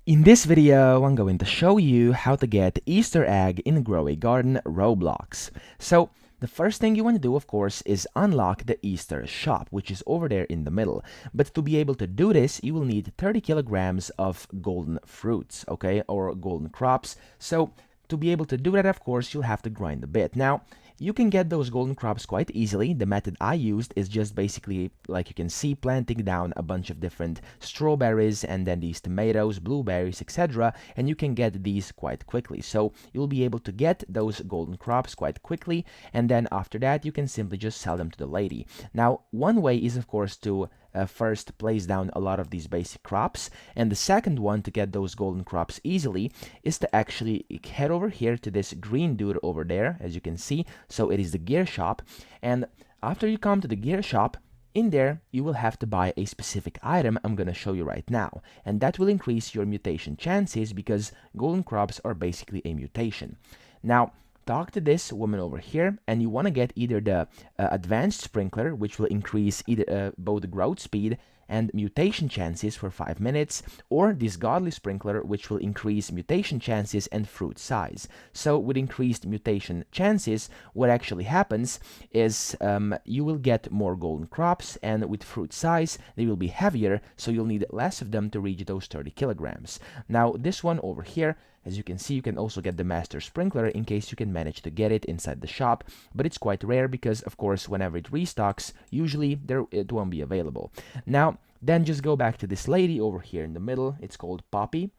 In this video, I'm going to show you how to get Easter egg in Grow a Garden Roblox. So the first thing you want to do, of course, is unlock the Easter shop, which is over there in the middle. But to be able to do this, you will need 30 kilograms of golden fruits, okay, or golden crops. So to be able to do that, of course, you'll have to grind a bit. Now, you can get those golden crops quite easily. The method I used is just basically, like you can see, planting down a bunch of different strawberries and then these tomatoes, blueberries, etc. And you can get these quite quickly. So you'll be able to get those golden crops quite quickly. And then after that, you can simply just sell them to the lady. Now, one way is, of course, to first place down a lot of these basic crops, and the second one to get those golden crops easily is to actually head over here to this green dude over there, as you can see. So it is the gear shop, and after you come to the gear shop, in there you will have to buy a specific item I'm gonna show you right now, and that will increase your mutation chances because golden crops are basically a mutation. Now talk to this woman over here, and you want to get either the advanced sprinkler, which will increase either both growth speed and mutation chances for 5 minutes, or this godly sprinkler, which will increase mutation chances and fruit size. So with increased mutation chances, what actually happens is you will get more golden crops, and with fruit size they will be heavier, so you'll need less of them to reach those 30 kilograms. Now this one over here, as you can see, you can also get the master sprinkler in case you can manage to get it inside the shop, but it's quite rare because, of course, whenever it restocks, usually it won't be available. Now, then just go back to this lady over here in the middle. It's called Poppy,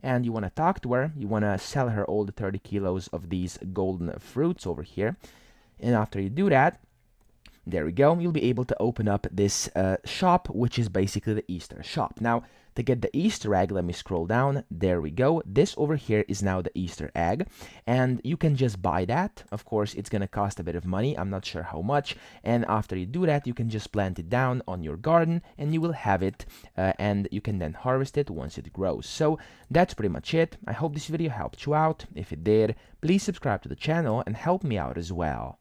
and you want to talk to her. You want to sell her all the 30 kilos of these golden fruits over here, and after you do that, there we go, you'll be able to open up this shop, which is basically the Easter shop. Now, to get the Easter egg, let me scroll down. There we go. This over here is now the Easter egg, and you can just buy that. Of course, it's going to cost a bit of money. I'm not sure how much. And after you do that, you can just plant it down on your garden, and you will have it, and you can then harvest it once it grows. So that's pretty much it. I hope this video helped you out. If it did, please subscribe to the channel and help me out as well.